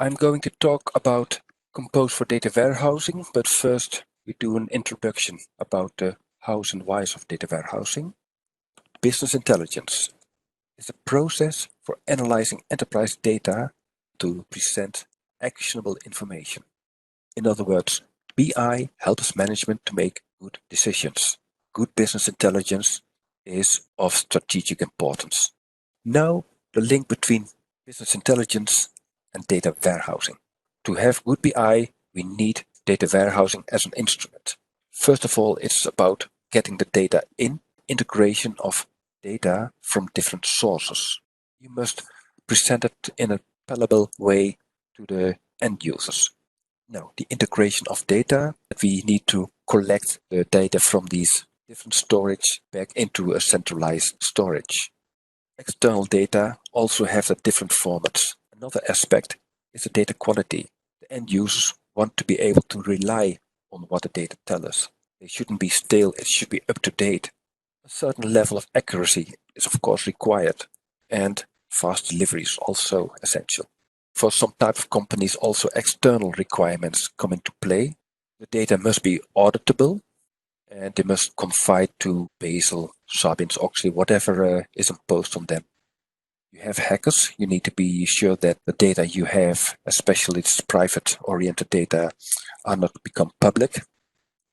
I'm going to talk about Compose for data warehousing, but first we do an introduction about the hows and whys of data warehousing. Business intelligence is a process for analyzing enterprise data to present actionable information. In other words, BI helps management to make good decisions. Good business intelligence is of strategic importance. Now, the link between business intelligence and data warehousing. To have good BI, we need data warehousing as an instrument. First of all, it's about getting the data in, integration of data from different sources. You must present it in a palatable way to the end users. Now, the integration of data, we need to collect the data from these different storage back into a centralized storage. External data also have the different formats. Another aspect is the data quality. The end users want to be able to rely on what the data tell us. They shouldn't be stale, it should be up to date. A certain level of accuracy is of course required, and fast delivery is also essential. For some type of companies, also external requirements come into play. The data must be auditable, and they must confide to Bazel, Sarbanes-Oxley, whatever is imposed on them. You have hackers, you need to be sure that the data you have, especially its private-oriented data, are not become public.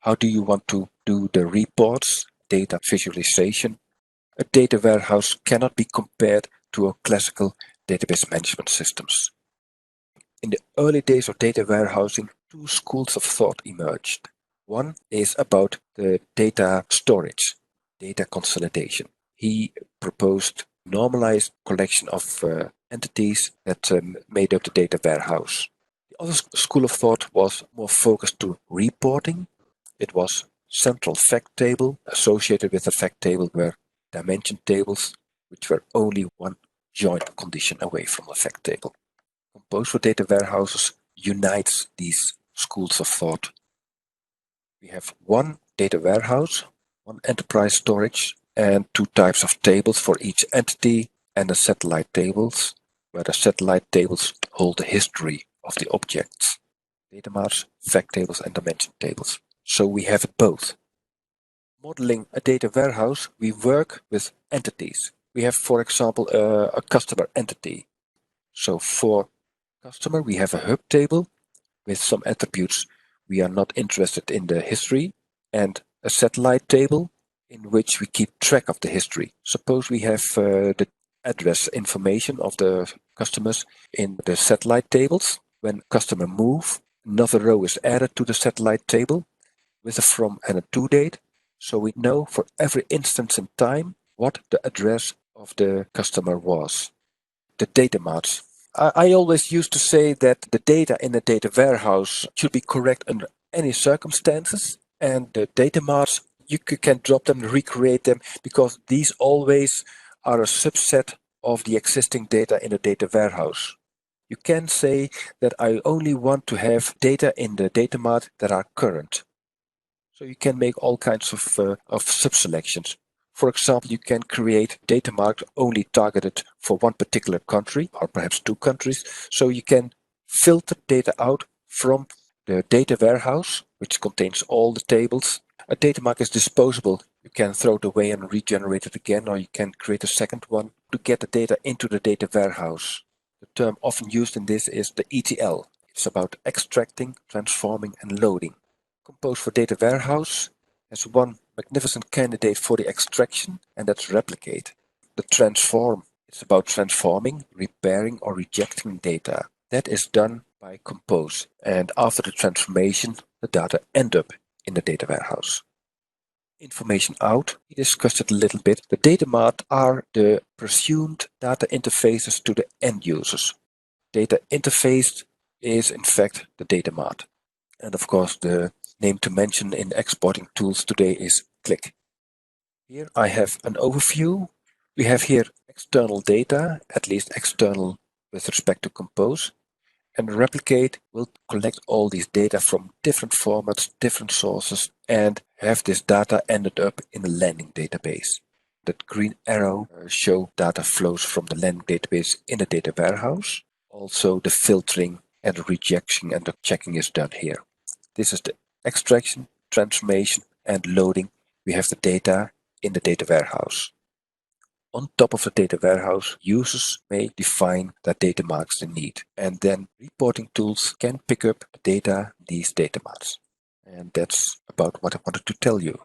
How do you want to do the reports, data visualization? A data warehouse cannot be compared to a classical database management systems. In the early days of data warehousing, two schools of thought emerged. One is about the data storage, data consolidation. He proposed normalized collection of entities that made up the data warehouse. The other school of thought was more focused to reporting. It was central fact table. Associated with the fact table were dimension tables, which were only one joint condition away from a fact table. Compose for data warehouses unites these schools of thought. We have one data warehouse, one enterprise storage, and two types of tables for each entity, and the satellite tables, where the satellite tables hold the history of the objects. Data marts, fact tables, and dimension tables. So we have it both. Modeling a data warehouse, we work with entities. We have, for example, a customer entity. So for customer, we have a hub table with some attributes we are not interested in the history, and a satellite table in which we keep track of the history. Suppose we have the address information of the customers in the satellite tables. When customer move, another row is added to the satellite table with a from and a to date. So we know for every instance in time what the address of the customer was. The data marts. I always used to say that the data in a data warehouse should be correct under any circumstances, and the data marts, you can drop them and recreate them because these always are a subset of the existing data in a data warehouse. You can say that I only want to have data in the data mart that are current. So you can make all kinds of sub-selections. For example, you can create data marks only targeted for one particular country or perhaps two countries. So you can filter data out from the data warehouse, which contains all the tables. A data mark is disposable. You can throw it away and regenerate it again, or you can create a second one to get the data into the data warehouse. The term often used in this is the ETL. It's about extracting, transforming, and loading. Compose for data warehouse has one magnificent candidate for the extraction, and that's replicate. The transform, it's about transforming, repairing, or rejecting data. That is done by Compose, and after the transformation, the data end up in the data warehouse. Information out, we discussed it a little bit. The data mart are the presumed data interfaces to the end users. Data interface is in fact the data mart. And of course, the name to mention in exporting tools today is Qlik. Here I have an overview. We have here external data, at least external with respect to Compose. And Replicate will collect all these data from different formats, different sources, and have this data ended up in a landing database. That green arrow show data flows from the landing database in the data warehouse. Also the filtering and the rejection and the checking is done here. This is the extraction, transformation, and loading. We have the data in the data warehouse. On top of the data warehouse, users may define the data marts they need, and then reporting tools can pick up the data in these data marts. And that's about what I wanted to tell you.